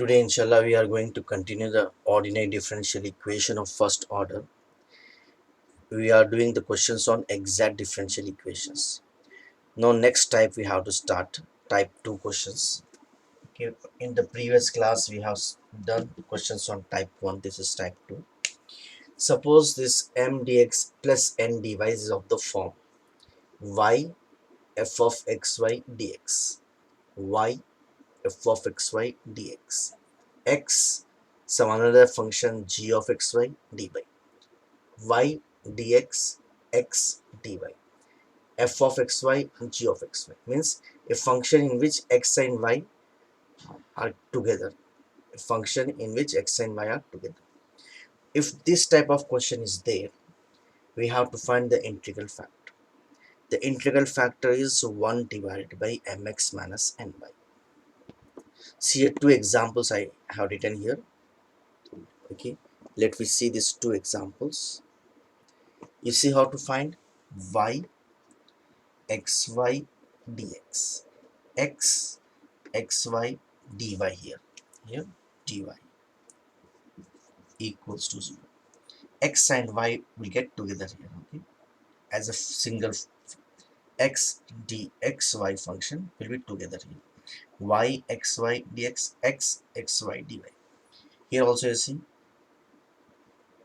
Today, inshallah, we are going to continue the ordinary differential equation of first order. We are doing the questions on exact differential equations. Now, next type we have to start type 2 questions. Okay, in the previous class we have done questions on type 1. This is type 2. Suppose this m dx plus n dy is of the form y f of xy dx, y f of xy dx, x some another function g of xy dy, y dx x dy, f of xy g of xy means a function in which x and y are together, a function in which x and y are together. If this type of question is there, we have to find the integral factor. The integral factor is 1 divided by mx minus ny. See here two examples I have written here. Okay, let me see these two examples. You see how to find y xy dx, x xy dy here dy equals to 0. X and y will get together here, okay, as a single x dxy function will be together here. Y xy dx x xy dy. Here also you see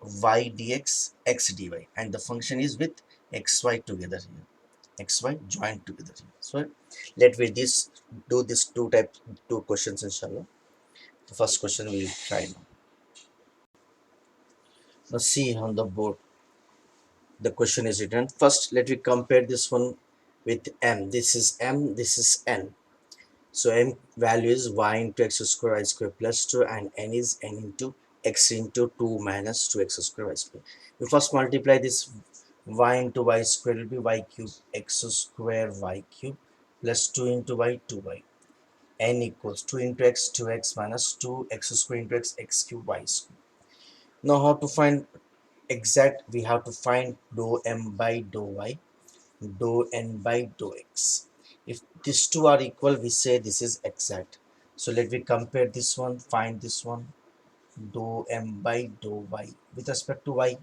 y dx x dy, and the function is with xy together here, xy joined together here. So let me do this two questions inshallah. The first question we will try now. Now see on the board the question is written. First let me compare this one with m. This is m, this is n. So m value is y into x square y square plus 2, and n is n into x into 2 minus 2x square y square. You first multiply this y into y square will be y cube x square y cube plus 2 into y 2y. N equals 2 into x 2x minus 2x square into x cube y square. Now how to find exact? We have to find dou m by dou y, dou n by dou x. If these two are equal, we say this is exact. So let me compare this one, find this one, dou m by dou y. With respect to y,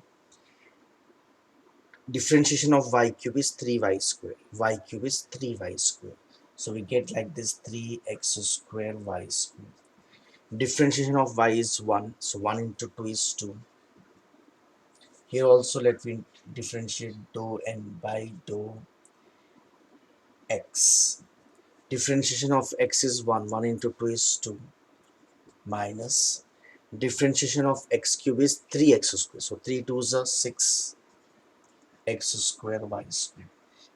differentiation of y cube is 3y square. Y cube is 3y square. So we get like this 3x square y square. Differentiation of y is 1. So 1 into 2 is 2. Here also let me differentiate dou n by dou x. Differentiation of x is 1. 1 into 2 is 2. Minus differentiation of x cube is 3x square. So 3 2s are 6 x square y square.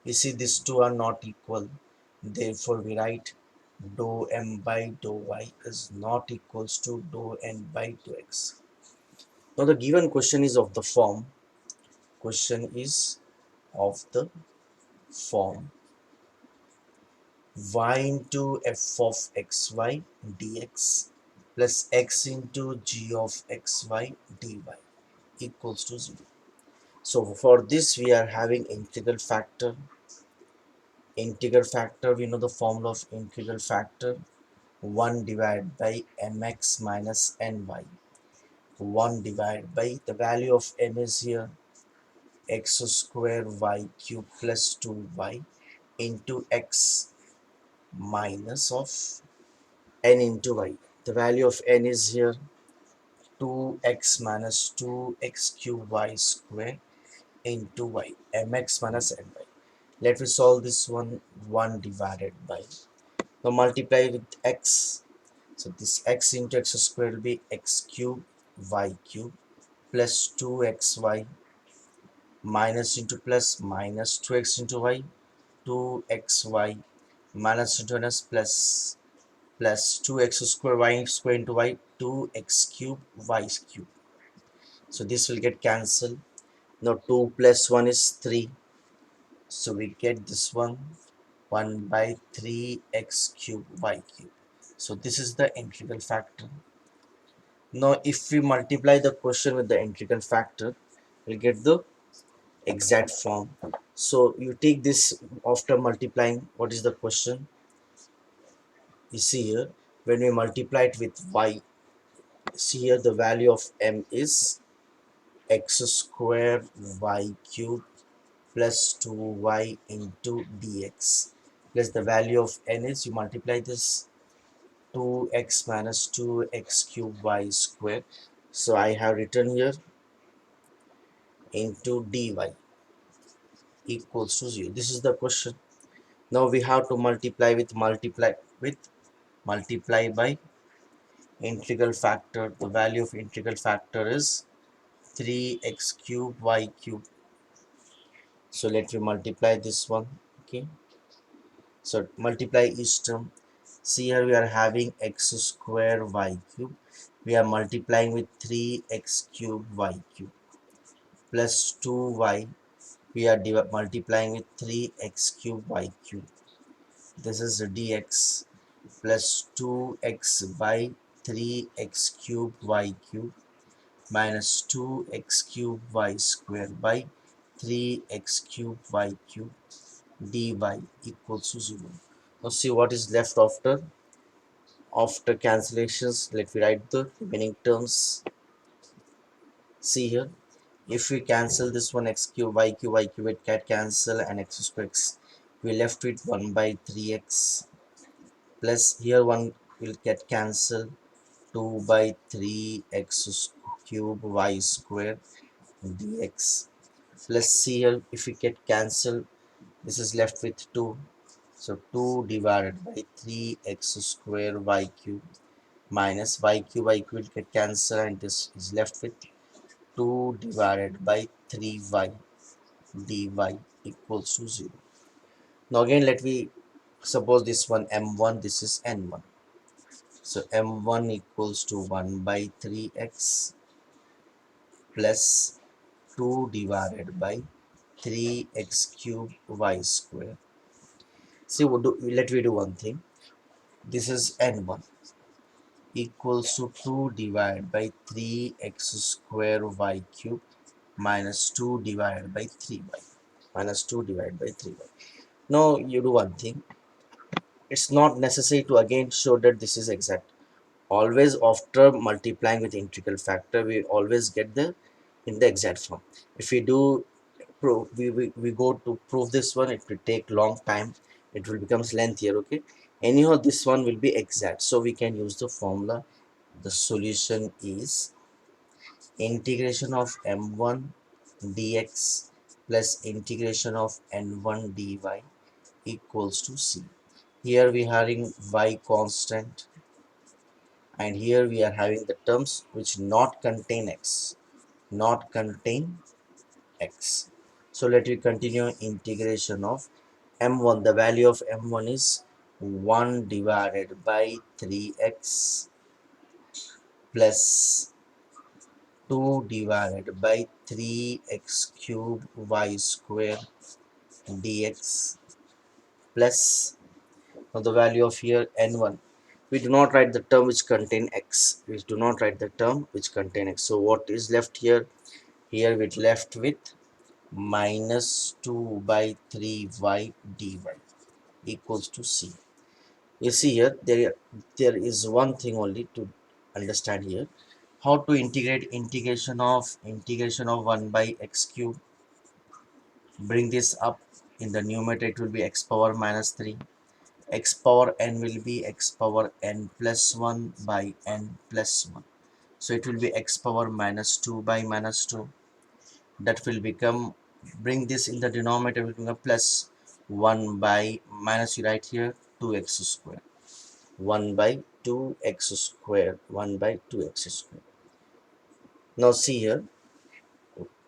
You see these two are not equal. Therefore we write dou m by dou y is not equals to dou n by dou x. Now the given question is of the form. Question is of the form y into f of xy dx plus x into g of xy dy equals to 0. So for this we are having integral factor. Integral factor, we know the formula of integral factor, 1 divided by mx minus ny. 1 divided by the value of m is here x square y cube plus 2y into x minus of n into y. The value of n is here 2x minus 2x cube y square into y, mx minus ny. Let me solve this one. 1 divided by, now multiply with x. So this x into x square will be x cube y cube plus 2xy minus into plus minus 2x into y, 2xy minus into minus plus 2x square y square into y, 2x cube y cube. So this will get cancelled. Now 2 plus 1 is 3. So we get this one 1 by 3x cube y cube. So this is the integral factor. Now if we multiply the question with the integral factor, we'll get the exact form. So you take this after multiplying. What is the question? You see here When we multiply it with y, see here the value of m is x square y cube plus 2y into dx, plus the value of n is, you multiply this 2x minus 2x cube y square. So I have written here into dy equals to 0. This is the question. Now we have to multiply by integral factor. The value of integral factor is 3x cube y cube. So let me multiply this one. Okay, so multiply each term. See here we are having x square y cube, we are multiplying with 3x cube y cube plus 2y, we are multiplying with 3x cube y cube. This is dx plus 2x by 3x cube y cube minus 2x cube y square by 3x cube y cube dy equals to 0. Now see what is left after cancellations. Let me write the remaining terms. See here, if we cancel this one, x cube y cube, it can cancel, and x square x, we left with 1 by 3x plus here 1 will get cancelled, 2 by 3x cube y square dx plus c here, if we get cancelled, this is left with 2, so 2 divided by 3x square y cube minus y cube will get cancelled, and this is left with 2 divided by 3y dy equals to 0. Now again let me suppose this one m1, this is n1. So m1 equals to 1 by 3x plus 2 divided by 3x cube y square. See, let me do one thing. This is n1 equals to 2 divided by 3x square y cube minus 2 divided by 3y minus 2 divided by 3y. Now you do one thing. It's not necessary to again show that this is exact. Always after multiplying with integral factor, we always get the in the exact form. If we do prove, we go to prove this one, it will take long time, it will becomes lengthier. Okay, anyhow this one will be exact, so we can use the formula. The solution is integration of m1 dx plus integration of n1 dy equals to c. Here we are having y constant, and here we are having the terms which not contain x, not contain x. So let me continue integration of m1. The value of m1 is 1 divided by 3x plus 2 divided by 3x cube y square dx plus, now the value of here n1, we do not write the term which contain x, we do not write the term which contain x. So what is left here? Here we left with minus 2 by 3y dy equals to c. You see here there is one thing only to understand here, how to integrate integration of 1 by x cube. Bring this up in the numerator, it will be x power minus 3, x power n will be x power n plus 1 by n plus 1, so it will be x power minus 2 by minus 2. That will become, bring this in the denominator, will become plus 1 by minus, you write here 2x square, 1 by 2x square, 1 by 2x square. Now see here,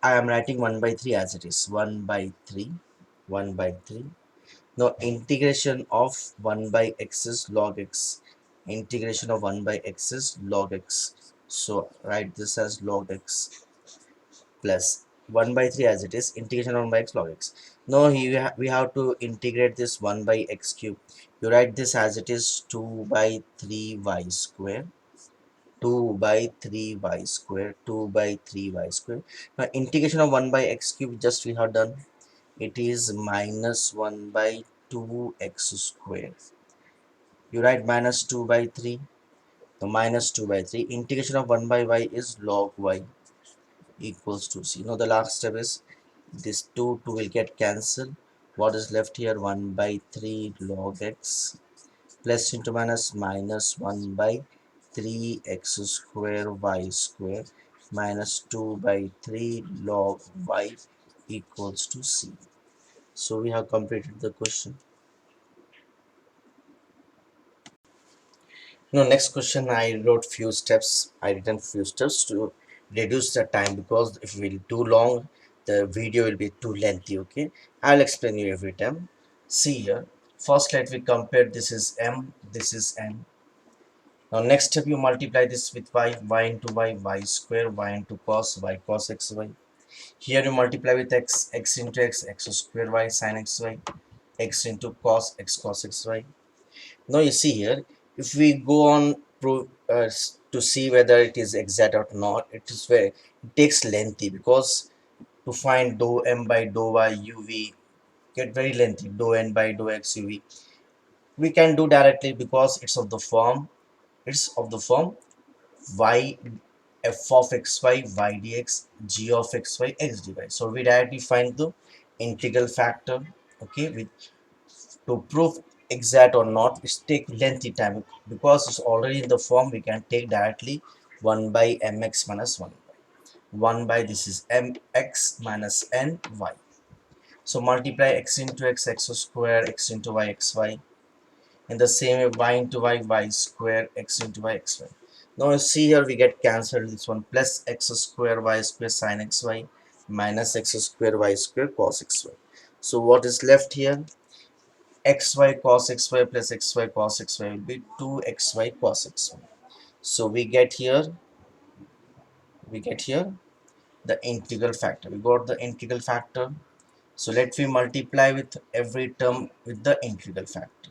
I am writing 1 by 3 as it is, 1 by 3, 1 by 3. Now integration of 1 by x is log x, integration of 1 by x is log x, so write this as log x plus 1 by 3 as it is, integration of 1 by x log x. Now here we have to integrate this 1 by x cube, you write this as it is 2 by 3y square, 2 by 3y square, 2 by 3y square. Now integration of 1 by x cube just we have done, it is minus 1 by 2x square You write minus 2 by 3. The minus 2 by 3. Integration of 1 by y is log y equals to c. Now the last step is this 2 will get cancelled. What is left here? 1 by 3 log x plus into minus minus 1 by 3x square y square minus 2 by 3 log y equals to c. So we have completed the question. Now next question, I wrote few steps. I written few steps to reduce the time, because if we will too long, the video will be too lengthy. Okay, I'll explain you every time. See here. First, let we compare. This is m. This is n. Now next step, you multiply this with y into y square, y into y cos x, y. Here you multiply with x into x square, y sin x, y, x into cos x, y. Now you see here, if we go on prove to see whether it is exact or not, it takes lengthy, because to find dou m by dou y uv get very lengthy. Dou n by dou x uv we can do directly, because it's of the form y f of xy y dx g of xy x dy. So we directly find the integral factor. Okay, to prove exact or not, it take lengthy time, because it's already in the form. We can take directly 1 by mx minus 1 by 1 by this is mx minus n y. So multiply x into x square, x into y xy. In the same way, y into y square, x into y xy. Now you see here, we get cancelled this one, plus x square y square sin xy minus x square y square cos xy. So what is left here? Xy cos xy plus xy cos xy will be 2xy cos xy. So we get here the integral factor. We got the integral factor. So let me multiply with every term with the integral factor.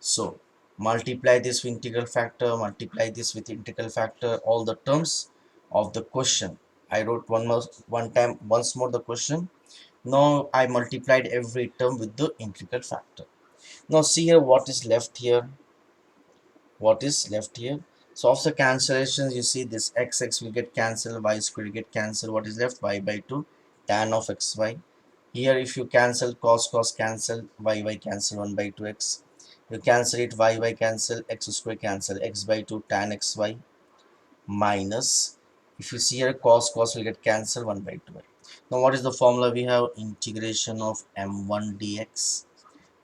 So multiply this with integral factor, multiply this with integral factor, all the terms of the question. I wrote once more the question. Now I multiplied every term with the integral factor. Now see here what is left here. What is left here? So after cancellations, you see this x will get cancelled, y square will get cancelled. What is left? Y by 2 tan of xy. Here if you cancel cos cancel, y cancel 1 by 2x. You cancel it, y cancel, x square cancel, x by 2 tan xy minus, if you see here cos will get cancelled 1 by 2. Now what is the formula we have? Integration of m1 dx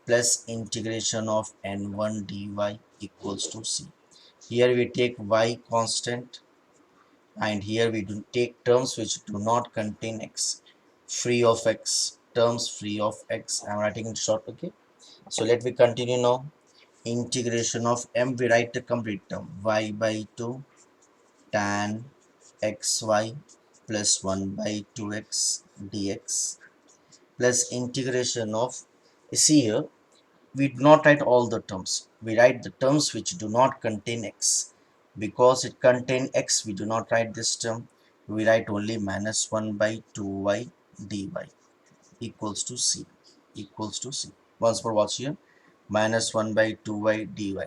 plus integration of n1 dy equals to c. Here we take y constant, and here we do take terms which do not contain x, free of x, terms free of x. I'm writing it short. Okay, so let me continue now. Integration of m, we write the complete term, y by 2 tan xy plus 1 by 2x dx plus integration of, see here, we do not write all the terms. We write the terms which do not contain x. Because it contains x, we do not write this term. We write only minus 1 by 2y dy equals to c. Equals to c. Once more, watch here. Minus 1 by 2y dy.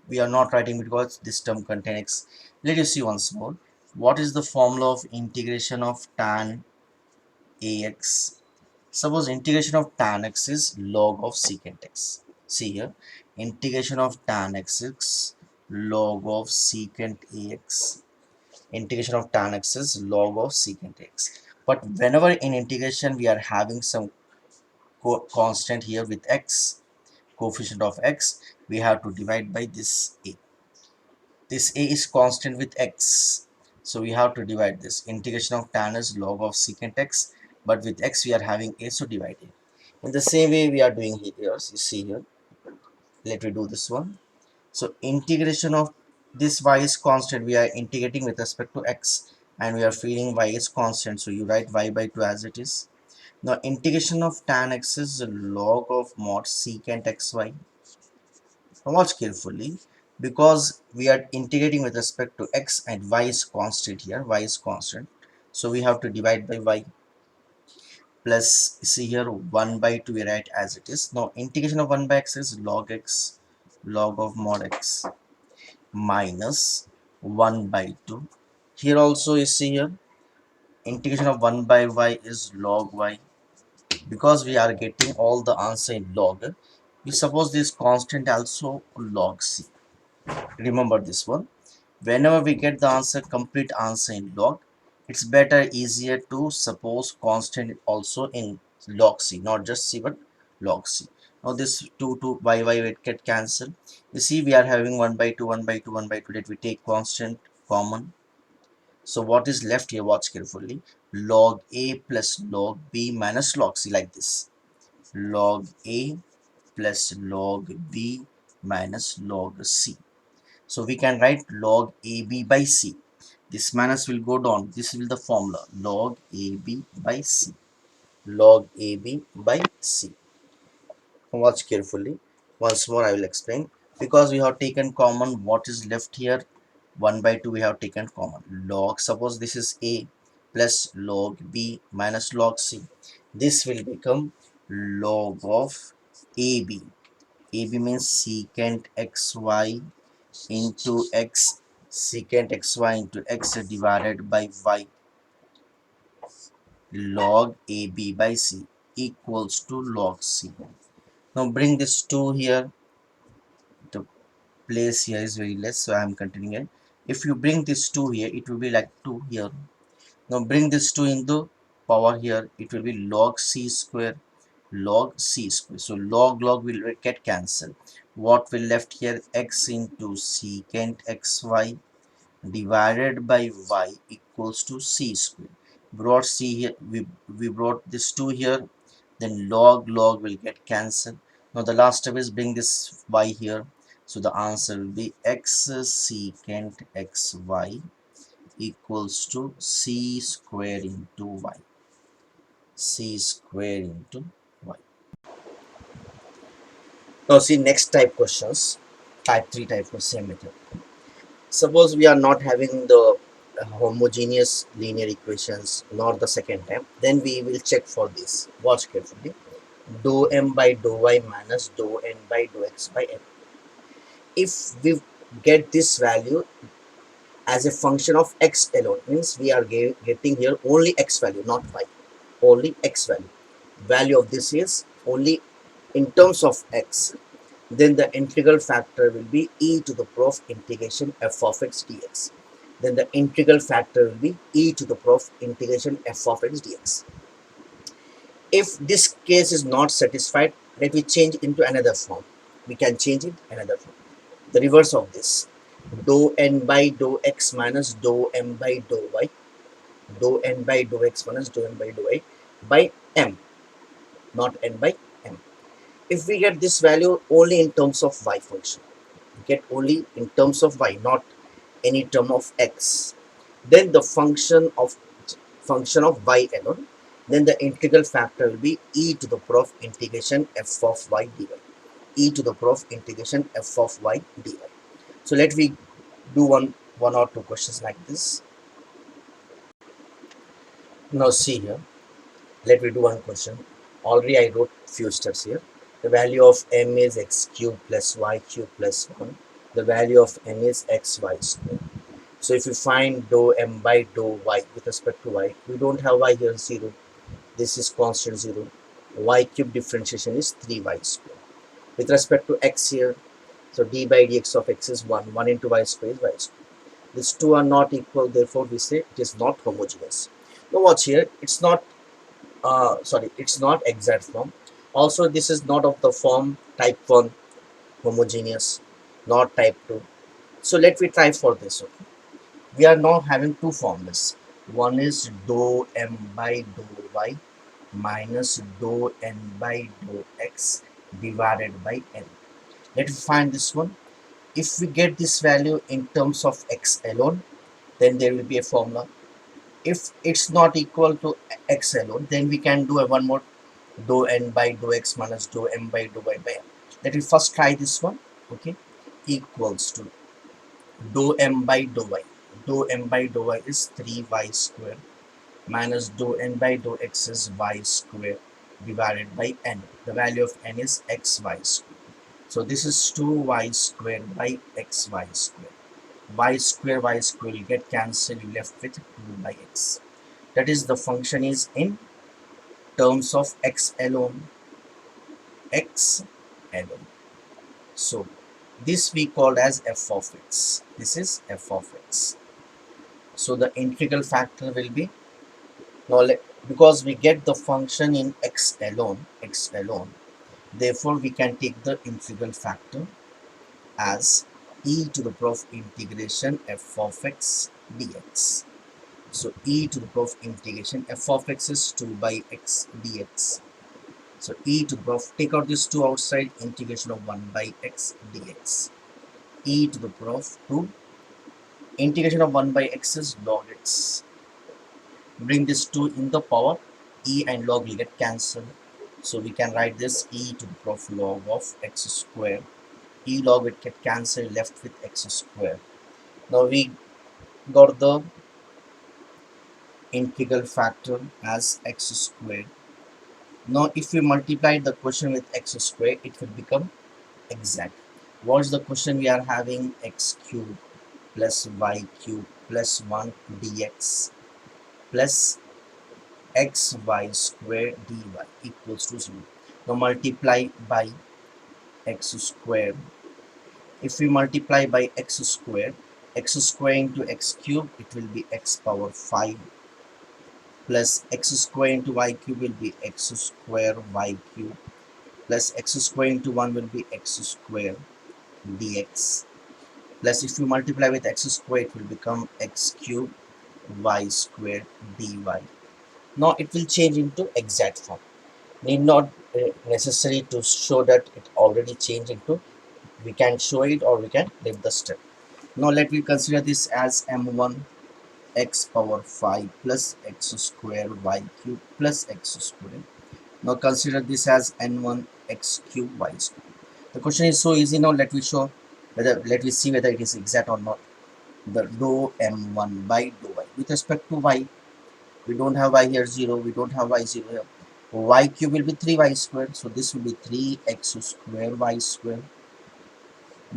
We are not writing because this term contains x. Let us see once more. What is the formula of integration of tan ax? Suppose integration of tan x is log of secant x. See here, integration of tan x is log of secant ax. Integration of tan x is log of secant x. But whenever in integration we are having some constant here with x, coefficient of x, we have to divide by this a. This a is constant with x, so we have to divide this. Integration of tan is log of secant x, but with x we are having a, so divide it. In the same way we are doing here. You see here, let me do this one. So integration of this y is constant, we are integrating with respect to x, and we are feeling y is constant, so you write y by 2 as it is. Now integration of tan x is log of mod secant xy. Now watch carefully, because we are integrating with respect to x and y is constant here, y is constant, so we have to divide by y plus, see here, 1 by 2 we write as it is. Now integration of 1 by x is log x log of mod x minus 1 by 2. Here also you see here integration of 1 by y is log y. Because we are getting all the answer in log, we suppose this constant also log c. Remember this one. Whenever we get the answer, complete answer in log, it's better, easier to suppose constant also in log c, not just c but log c. Now this 2 by will get cancelled. You see we are having 1 by 2, 1 by 2, 1 by 2. Let we take constant common. So what is left here? Watch carefully. Log a plus log b minus log c, like this. Log a plus log b minus log c. So we can write log AB by C. This minus will go down. This will be the formula. Log AB by C. Log AB by C. Watch carefully. Once more I will explain. Because we have taken common, what is left here? 1 by 2 we have taken common. Log, suppose this is A plus log B minus log C. This will become log of AB. AB means secant xy into x, secant xy into x divided by y, log AB by C equals to log C. Now bring this 2 here. The place here is very less, so I am continuing it. If you bring this 2 here, it will be like 2 here. Now bring this 2 into power here, it will be log C square, log C square. So log will get cancelled. What will left here? X into secant xy divided by y equals to c square. Brought c here, we brought this 2 here, then log will get cancelled. Now the last step is bring this y here. So the answer will be x secant xy equals to c square into y. C square into y. Now see next type questions. Type 3 type for same method. Suppose we are not having the homogeneous linear equations nor the second type, then we will check for this. Watch carefully. Dou m by dou y minus dou n by dou x by n. If we get this value as a function of x alone, means we are getting here only x value, not y, only x value. Value of this is only in terms of x, then the integral factor will be e to the power of integration f of x dx. Then the integral factor will be e to the power of integration f of x dx. If this case is not satisfied, let me change it into another form. We can change it another form. The reverse of this. Dou n by dou x minus dou m by dou y. Dou n by dou x minus dou m by dou y by m, not n by m. If we get this value only in terms of y function, get only in terms of y, not any term of x, then the function of y alone, then the integral factor will be e to the power of integration f of y dy, e to the power of integration f of y dy. So let me do one or two questions like this. Now see here, let me do one question. Already I wrote few steps here. The value of m is x cube plus y cube plus 1. The value of n is xy square. So if you find dou m by dou y with respect to y, we don't have y here 0. This is constant 0. Y cube differentiation is 3y square. With respect to x here, so d by dx of x is 1. 1 into y square is y square. These two are not equal, therefore we say it is not homogeneous. Now watch here, it's not it's not exact form. Also this is not of the form type 1 homogeneous, not type 2. So let me try for this. Okay, we are now having two formulas. One is dou m by dou y minus dou n by dou x divided by n. Let me find this one. If we get this value in terms of x alone, then there will be a formula. If it's not equal to x alone, then we can do a one more, dou n by dou x minus dou m by dou y by n. Let me first try this one. Okay, equals to dou m by dou y. Dou m by dou y is 3y square minus dou n by dou x is y square divided by n. The value of n is xy square. So this is 2y squared by xy squared. Y square will get cancelled, you left with 2 by x. That is, the function is in terms of x alone, x alone. So this we called as f of x. This is f of x. So the integral factor will be, now because we get the function in x alone, therefore we can take the integral factor as e to the power of integration f of x dx. So e to the power of integration f of x is 2 by x dx. So e to the power of, take out this 2 outside, integration of 1 by x dx. E to the power of 2, integration of 1 by x is log x. Bring this 2 in the power, e and log will get cancelled. So we can write this e to the power of log of x square. E log will get cancelled, left with x square. Now we got the integral factor as x squared. Now if we multiply the question with x squared, it will become exact. What is the question we are having? X cube plus y cube plus 1 dx plus xy squared dy equals to 0. Now multiply by x squared. If we multiply by x squared into x cube, it will be x power 5 plus x square into y cube will be x square y cube plus x square into 1 will be x square dx plus if you multiply with x square it will become x cube y square dy. Now it will change into exact form. Need not necessary to show that it already changed into, we can show it or we can leave the step. Now let me consider this as m1 x power 5 plus x square y cube plus x square. Now consider this as n1 x cube y square. The question is so easy. Now let me see whether it is exact or not. The dou m1 by dou y with respect to y, we don't have y here 0, we don't have y 0 here. Y cube will be 3y square, so this will be 3x square y square.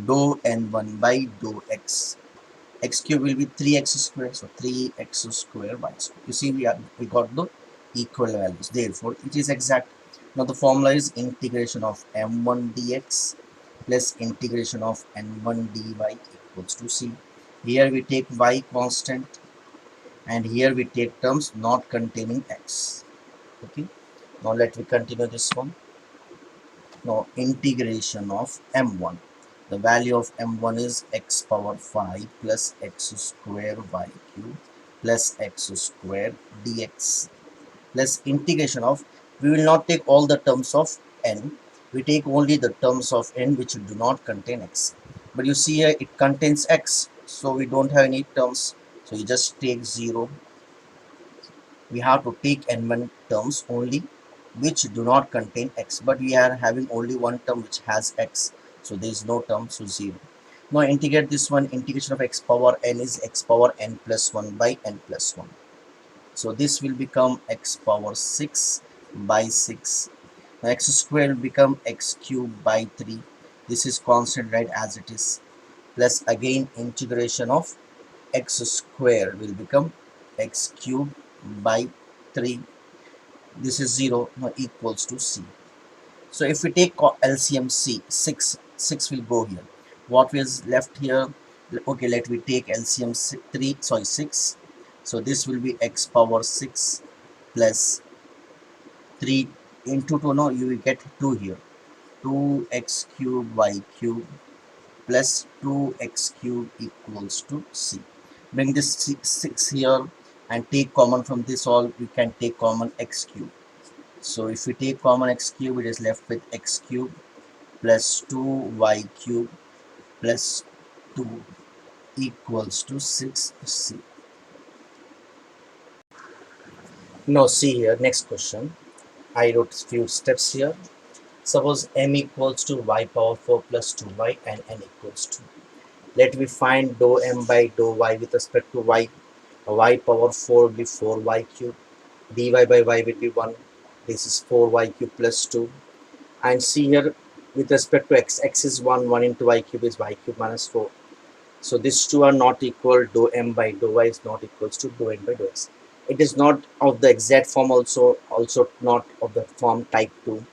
Dou n1 by dou x cube will be 3x square, so 3x square y square. You see, we got the equal values, therefore it is exact. Now the formula is integration of m1 dx plus integration of n1 dy equals to c. Here we take y constant and here we take terms not containing x. Okay, now let me continue this one. Now integration of m1, the value of m1 is x power 5 plus x square y cube plus x square dx plus integration of, we will not take all the terms of n, we take only the terms of n which do not contain x. But you see here it contains x, so we don't have any terms, so you just take 0. We have to take n1 terms only which do not contain x, but we are having only one term which has x, so there is no term, so 0. Now integrate this one, integration of x power n is x power n plus 1 by n plus 1, so this will become x power 6 by 6. Now x square will become x cube by 3, this is constant, right, as it is, plus again integration of x square will become x cube by 3, this is 0, now equals to c. So if we take LCM c, 6 will go here. What is left here? Okay, let me take LCM 6. So this will be x power 6 plus 3 into 2. No, you will get 2 here. 2x cube y cube plus 2x cube equals to c. Bring this 6 here and take common from this all. We can take common x cube. So if we take common x cube, it is left with x cube plus 2y cube plus 2 equals to 6c. Now see here, next question. I wrote few steps here. Suppose m equals to y power 4 plus 2y and n equals to. Let me find dou m by dou y with respect to y. Y power 4 will be 4y cube. Dy by y will be 1. This is 4y cube plus 2. And see here, with respect to x, x is 1, 1 into y cube is y cube minus 4. So these two are not equal. Dou m by dou y is not equals to dou n by dou x. It is not of the exact form, also not of the form type 2.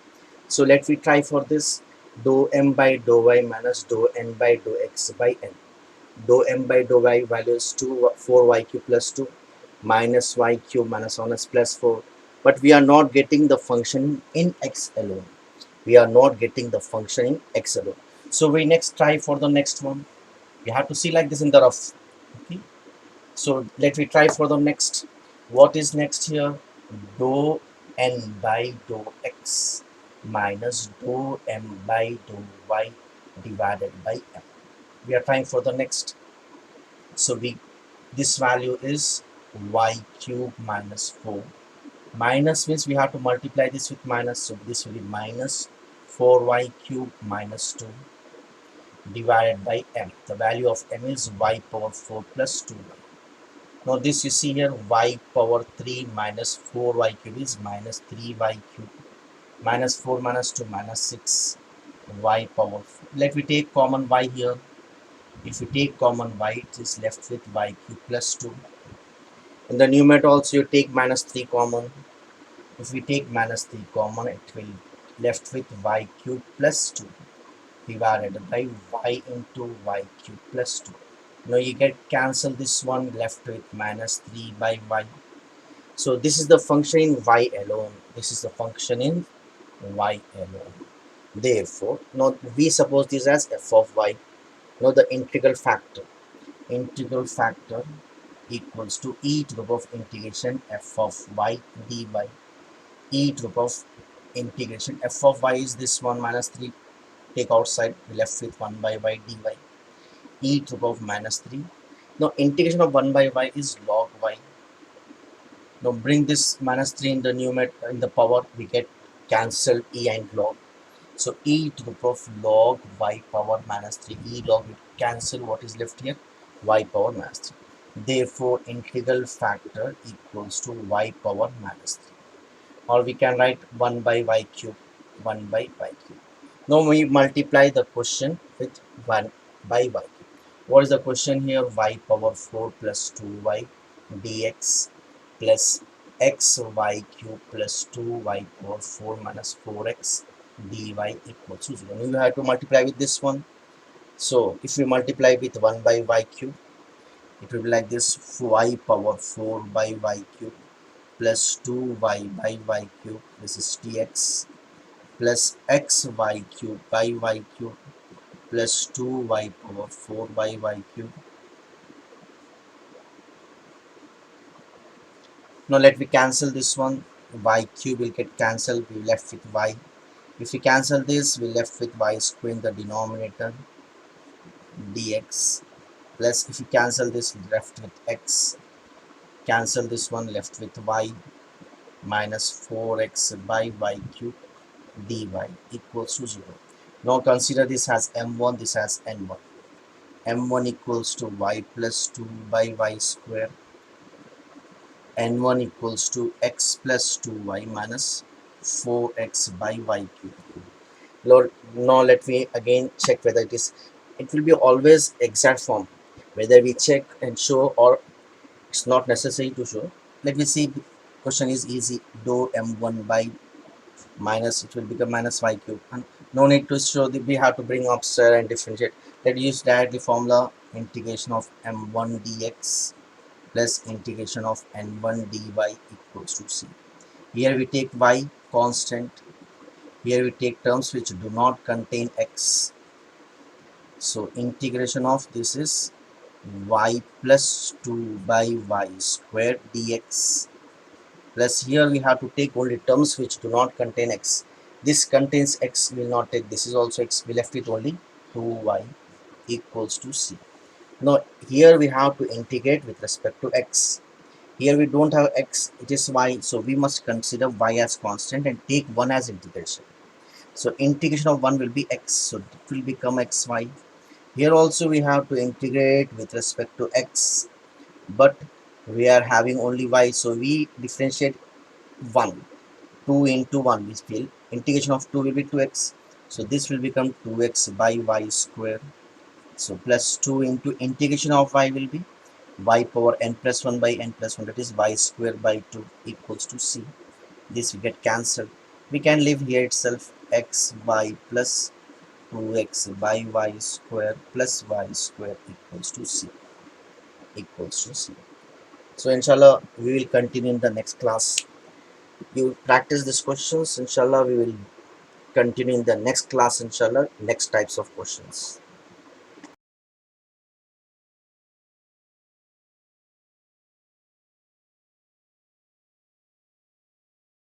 So let me try for this. Dou m by dou y minus dou n by dou x by n. Dou m by dou y value is 2, 4y cube plus 2 minus y cube minus 1s plus 4. But we are not getting the function in x alone. We are not getting the function in x alone. So we next try for the next one. You have to see like this in the rough. Okay, so let me try for the next. What is next here? Dou n by dou x minus dou m by dou y divided by m. We are trying for the next. So we this value is y cube minus 4. Minus means we have to multiply this with minus, so this will be minus 4y cube minus 2 divided by m. The value of m is y power 4 plus 2y. Now this you see here, y power 3 minus 4y cube is minus 3y cube. Minus 4 minus 2 minus 6 y power 4. Let me take common y here. If you take common y, it is left with y cube plus 2. In the numerator also you take minus 3 common. If we take minus 3 common, it will left with y cube plus 2 divided by y into y cube plus 2. Now you get cancel this one, left with minus 3 by y. So this is the function in y alone. This is the function in y alone. Therefore, now we suppose this as f of y. Now the integral factor. Integral factor equals to e to the power of integration f of y dy. E to the power of integration f of y is this one minus 3. Take outside, we left with 1 by y dy. E to the power of minus 3. Now integration of 1 by y is log y. Now bring this minus 3 in the numerator, in the power, we get cancel e and log. So e to the power of log y power minus 3. E log will cancel what is left here, y power minus 3. Therefore integral factor equals to y power minus 3. Or we can write 1 by y cube. 1 by y cube. Now we multiply the question with 1 by y cube. What is the question here? Y power 4 plus 2y dx plus xy cube plus 2y power 4 minus 4x dy equals to 0. Now you have to multiply with this one. So if we multiply with 1 by y cube, it will be like this: y power 4 by y cube plus 2y by y cube, this is dx, plus xy cube by y cube plus 2y power 4 by y cube. Now let me cancel this one. Y cube will get cancelled, we left with y. If we cancel this, we left with y square in the denominator dx, plus if you cancel this, left with x. Cancel this one, left with y minus 4x by y cube dy equals to 0. Now consider this as m1, this as n1. m1 equals to y plus 2 by y square. n1 equals to x plus 2y minus 4x by y cube. Now let me again check whether it will be always exact form. Whether we check and show or it's not necessary to show. Let me see. Question is easy. Dou m1 by minus, it will become minus y cube, and no need to show that we have to bring upstairs and differentiate. Let's use directly formula: integration of m1 dx plus integration of n1 dy equals to c. Here we take y constant, here we take terms which do not contain x. So integration of this is y plus 2 by y square dx, plus here we have to take only terms which do not contain x. This contains x, will not take. This is also x. We left with only 2y equals to c. Now here we have to integrate with respect to x. Here we don't have x, it is y, so we must consider y as constant and take 1 as integration. So integration of 1 will be x, so it will become xy. Here also we have to integrate with respect to x, but we are having only y, so we differentiate 1. 2 into 1 we feel integration of 2 will be 2x, So this will become 2x by y square. So plus 2 into integration of y will be y power n plus 1 by n plus 1, that is y square by 2 equals to c. This will get cancelled. We can leave here itself x y plus 2x by y square plus y square equals to c, equals to c. So inshallah we will continue in the next class. You practice these questions, inshallah we will continue in the next class, inshallah, next types of questions.